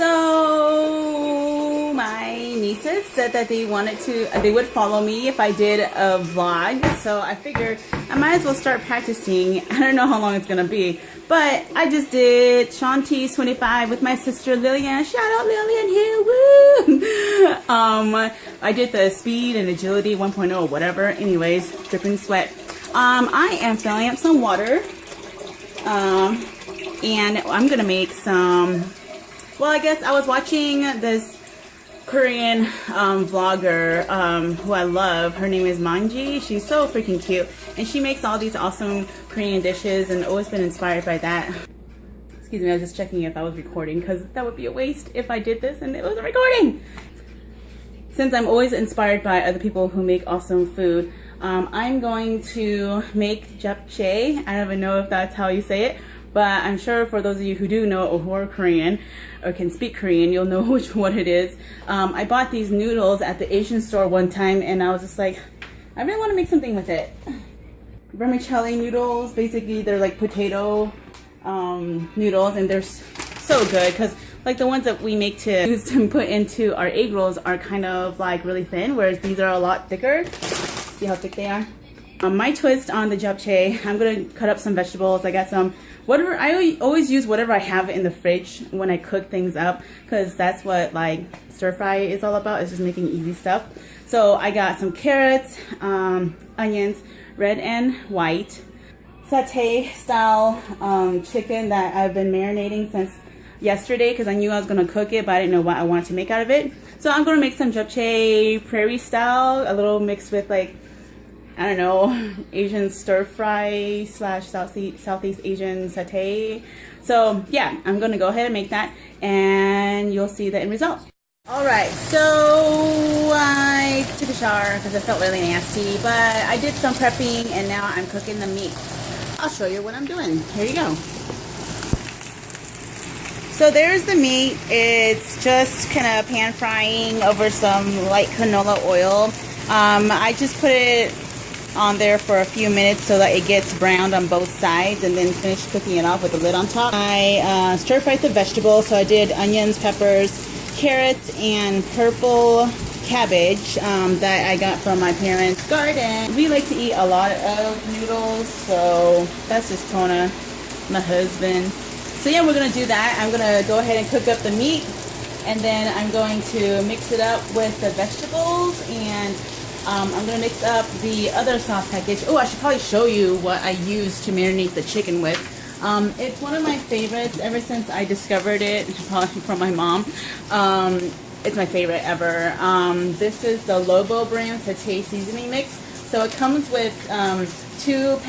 So my nieces said that they would follow me if I did a vlog. So I figured I might as well start practicing. I don't know how long it's gonna be, but I just did Shanti's 25 with my sister Lillian. Shout out Lillian here, woo! I did the speed and agility 1.0 or whatever. Anyways, dripping sweat. I am filling up some water, and I'm gonna make some. Well, I guess I was watching this Korean vlogger who I love. Her name is Manji. She's so freaking cute. And she makes all these awesome Korean dishes and always been inspired by that. Excuse me, I was just checking if I was recording because that would be a waste if I did this and it wasn't recording. Since I'm always inspired by other people who make awesome food, I'm going to make Japchae. I don't even know if that's how you say it. But I'm sure for those of you who do know or who are Korean or can speak Korean, you'll know what it is. I bought these noodles at the Asian store one time and I was just like, I really want to make something with it. Vermicelli noodles, basically they're like potato noodles, and they're so good because like the ones that we make to use to put into our egg rolls are kind of like really thin, whereas these are a lot thicker. See how thick they are? My twist on the japchae, I'm gonna cut up some vegetables. I got some whatever. I always use whatever I have in the fridge when I cook things up, because that's what like stir fry is all about. It's just making easy stuff. So I got some carrots, onions, red and white, satay style chicken that I've been marinating since yesterday because I knew I was gonna cook it, but I didn't know what I wanted to make out of it. So I'm gonna make some japchae prairie style, a little mixed with like, I don't know, Asian stir fry slash Southeast Asian satay. So yeah, I'm gonna go ahead and make that and you'll see the end result. Alright, so I took a shower because I felt really nasty, but I did some prepping and now I'm cooking the meat. I'll show you what I'm doing. Here you go. So there's the meat. It's just kind of pan frying over some light canola oil. I just put it on there for a few minutes so that it gets browned on both sides, and then finish cooking it off with the lid on top. I stir fried the vegetables, so I did onions, peppers, carrots, and purple cabbage that I got from my parents' garden. We like to eat a lot of noodles, so that's just Tona, my husband. So yeah, we're gonna do that. I'm gonna go ahead and cook up the meat, and then I'm going to mix it up with the vegetables, and I'm going to mix up the other sauce package. Oh, I should probably show you what I use to marinate the chicken with. It's one of my favorites ever since I discovered it, probably from my mom. It's my favorite ever. This is the Lobo brand satay seasoning mix. So it comes with two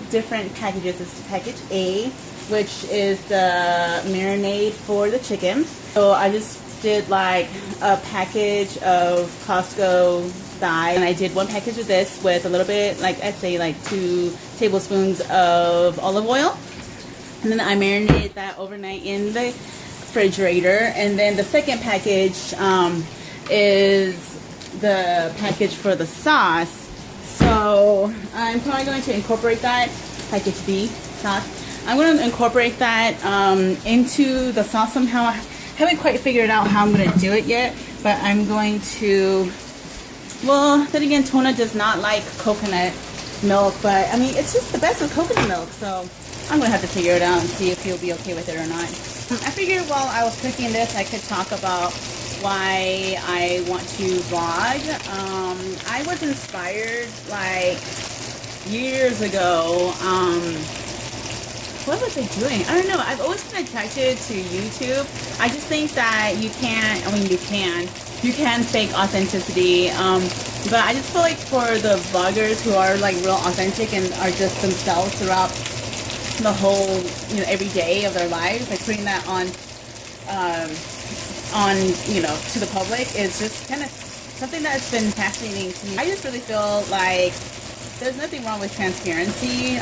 different packages. It's package A, which is the marinade for the chicken. So I just did like a package of Costco thigh, and I did one package of this with a little bit, like I'd say like 2 tablespoons of olive oil, and then I marinated that overnight in the refrigerator. And then the second package is the package for the sauce. So I'm probably going to incorporate that, package B sauce. I'm going to incorporate that into the sauce somehow. I haven't quite figured out how I'm going to do it yet, but I'm going to, well, then again, Tona does not like coconut milk, but I mean, it's just the best with coconut milk, so I'm going to have to figure it out and see if he'll be okay with it or not. I figured while I was cooking this, I could talk about why I want to vlog. I was inspired like years ago. What was I doing? I don't know. I've always been attracted to YouTube. I just think that you can fake authenticity. But I just feel like for the vloggers who are like real authentic and are just themselves throughout the whole, every day of their lives, like putting that on, to the public is just kind of something that's been fascinating to me. I just really feel like there's nothing wrong with transparency.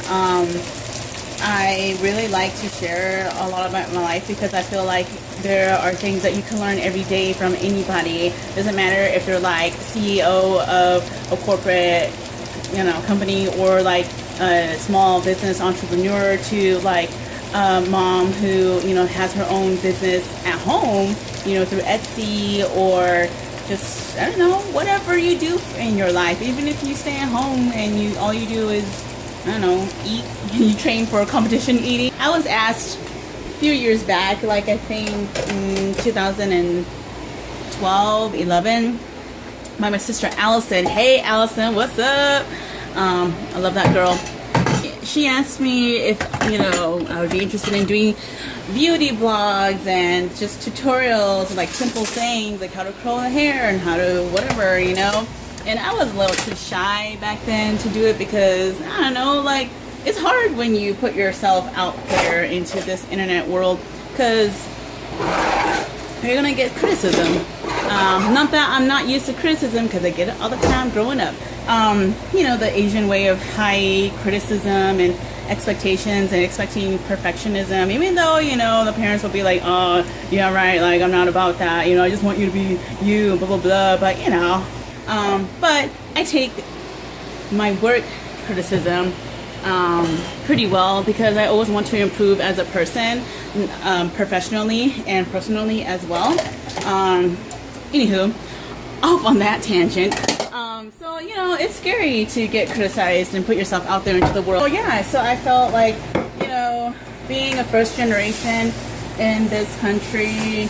I really like to share a lot about my life because I feel like there are things that you can learn every day from anybody. Doesn't matter if they're like CEO of a corporate, company, or like a small business entrepreneur, to like mom who, you know, has her own business at home, you know, through Etsy or just, I don't know, whatever you do in your life. Even if you stay at home and all you do is, I don't know, eat, you train for competition eating. I was asked a few years back, like I think in 2012, 11, by my sister Allison. Hey Allison, what's up? I love that girl. She asked me if, you know, I would be interested in doing beauty blogs and just tutorials, like simple things, like how to curl the hair and how to whatever, you know. And I was a little too shy back then to do it because, I don't know, like, it's hard when you put yourself out there into this internet world because you're gonna get criticism. Not that I'm not used to criticism, because I get it all the time growing up. You know, the Asian way of high criticism and expectations and expecting perfectionism, even though, you know, the parents will be like, oh, yeah, right, like, I'm not about that, you know, I just want you to be you, blah, blah, blah, but, you know, but I take my work criticism pretty well, because I always want to improve as a person, professionally and personally as well. Anywho, off on that tangent. So, you know, it's scary to get criticized and put yourself out there into the world. So yeah, so I felt like, you know, being a first generation in this country,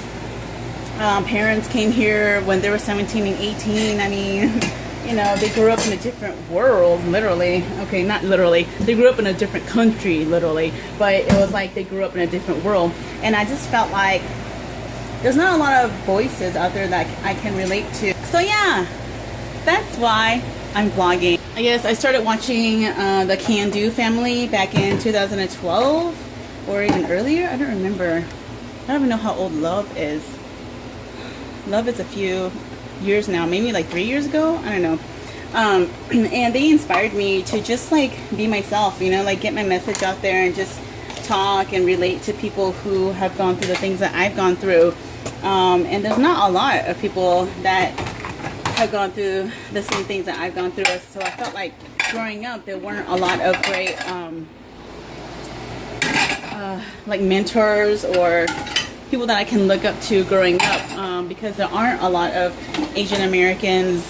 parents came here when they were 17 and 18. I mean, you know, they grew up in a different world, literally. Okay, not literally. They grew up in a different country, literally. But it was like they grew up in a different world. And I just felt like there's not a lot of voices out there that I can relate to. So yeah, that's why I'm vlogging. I guess I started watching the Can Do family back in 2012 or even earlier. I don't remember. I don't even know how old Love is. Love is a few years now, maybe like 3 years ago. I don't know. And they inspired me to just like be myself, you know, like get my message out there and just talk and relate to people who have gone through the things that I've gone through. And there's not a lot of people that have gone through the same things that I've gone through. So I felt like growing up there weren't a lot of great like mentors or people that I can look up to growing up, because there aren't a lot of Asian Americans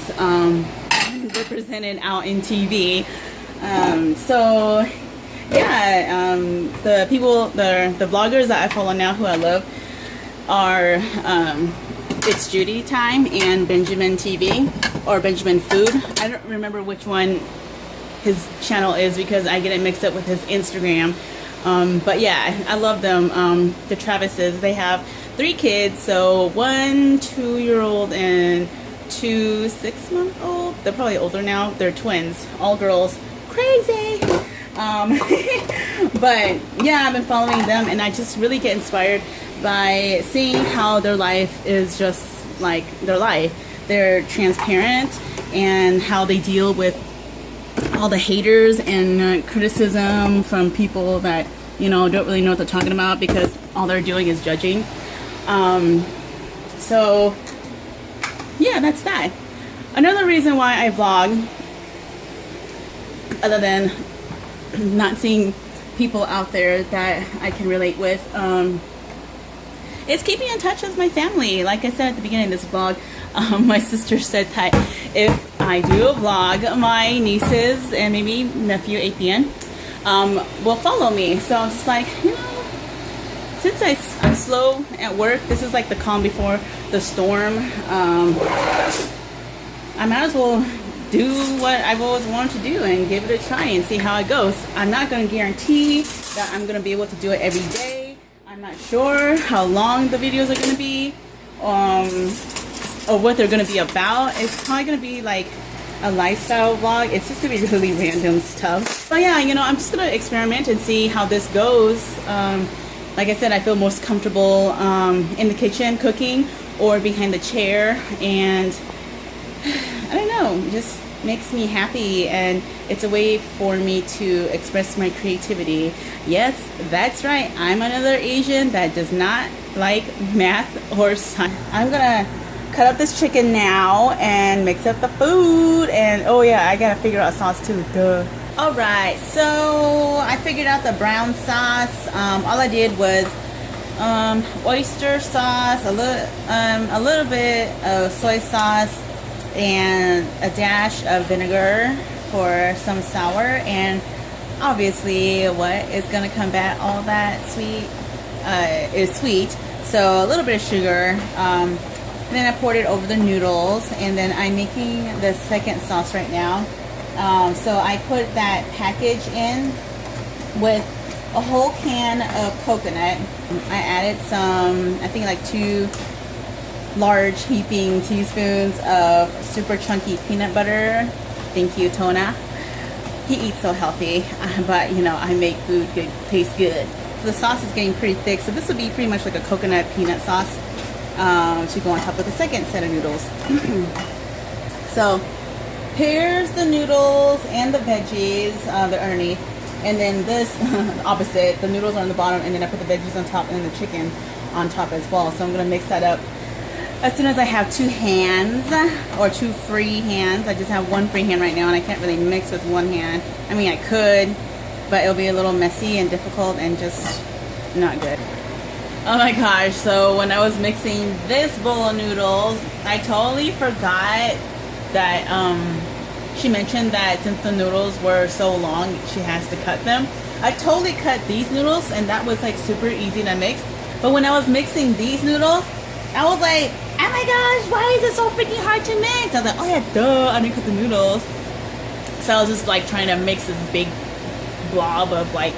represented out in TV. So yeah, the people, the vloggers that I follow now who I love are It's Judy Time and Benjamin TV or Benjamin Food. I don't remember which one his channel is because I get it mixed up with his Instagram. But yeah, I love them. The Travises, they have 3 kids, so 1 2-year-old and 2 6-month-old. They're probably older now. They're twins, all girls. Crazy. But yeah, I've been following them and I just really get inspired by seeing how their life is just like their life. They're transparent and how they deal with all the haters and criticism from people that, you know, don't really know what they're talking about because all they're doing is judging. So yeah, that's that. Another reason why I vlog, other than not seeing people out there that I can relate with, is keeping in touch with my family. Like I said at the beginning of this vlog, my sister said that if I do a vlog, my nieces and maybe nephew APN will follow me. So I was just like, you know, since I'm slow at work, this is like the calm before the storm. I might as well do what I've always wanted to do and give it a try and see how it goes. I'm not going to guarantee that I'm going to be able to do it every day. I'm not sure how long the videos are going to be, or what they're going to be about. It's probably going to be like a lifestyle vlog. It's just going to be really random stuff. But yeah, you know, I'm just going to experiment and see how this goes. Like I said, I feel most comfortable in the kitchen cooking or behind the chair, and I don't know, it just makes me happy, and it's a way for me to express my creativity. Yes, that's right, I'm another Asian that does not like math or science. I'm gonna cut up this chicken now and mix up the food, and oh yeah, I gotta figure out sauce too, duh. Alright, so I figured out the brown sauce. All I did was oyster sauce, a little bit of soy sauce, and a dash of vinegar for some sour, and obviously what is going to combat all that sweet is sweet, so a little bit of sugar. And then I poured it over the noodles, and then I'm making the second sauce right now. So I put that package in with a whole can of coconut. I added some, I think like 2 large heaping teaspoons of super chunky peanut butter. Thank you, Tona. He eats so healthy, but you know, I make food taste good. So the sauce is getting pretty thick, so this would be pretty much like a coconut peanut sauce to go on top of the second set of noodles. So here's the noodles and the veggies, they're underneath. And then this, opposite, the noodles are on the bottom, and then I put the veggies on top, and then the chicken on top as well. So I'm going to mix that up as soon as I have 2 hands, or 2 free hands. I just have 1 free hand right now, and I can't really mix with 1 hand. I mean, I could, but it'll be a little messy and difficult and just not good. Oh my gosh, so when I was mixing this bowl of noodles, I totally forgot that she mentioned that since the noodles were so long, she has to cut them. I totally cut these noodles, and that was like super easy to mix. But when I was mixing these noodles, I was like, oh my gosh, why is it so freaking hard to mix? I was like, oh yeah, duh, I didn't cut the noodles. So I was just like trying to mix this big blob of like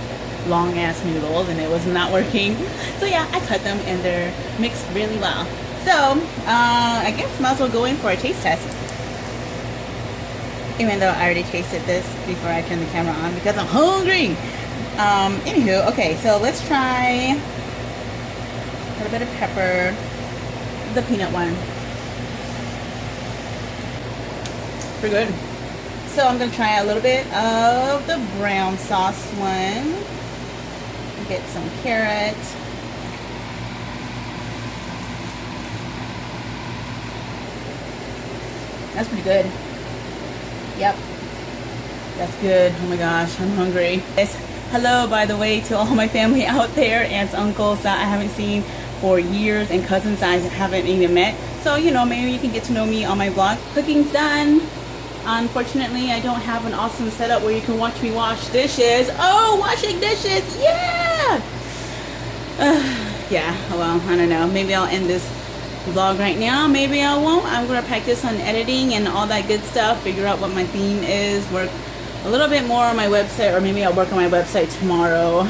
long ass noodles, and it was not working. So yeah, I cut them, and they're mixed really well. So I guess might as well go in for a taste test. Even though I already tasted this before I turned the camera on because I'm hungry. Anywho, okay, so let's try a little bit of pepper, the peanut one. Pretty good. So I'm gonna try a little bit of the brown sauce one. Get some carrot. That's pretty good. Yep, that's good. Oh my gosh, I'm hungry. Yes. Hello, by the way, to all my family out there, aunts, uncles that I haven't seen for years, and cousins I haven't even met. So, you know, maybe you can get to know me on my vlog. Cooking's done. Unfortunately, I don't have an awesome setup where you can watch me wash dishes. Oh, washing dishes, yeah! Yeah, well, I don't know. Maybe I'll end this vlog right now, maybe I won't. I'm gonna practice on editing and all that good stuff, figure out what my theme is, work a little bit more on my website, or maybe I'll work on my website tomorrow.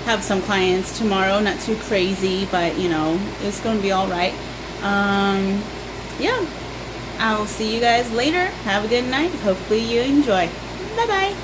Have some clients tomorrow, not too crazy, but you know, it's gonna be all right. Yeah, I will see you guys later. Have a good night. Hopefully you enjoy. Bye bye.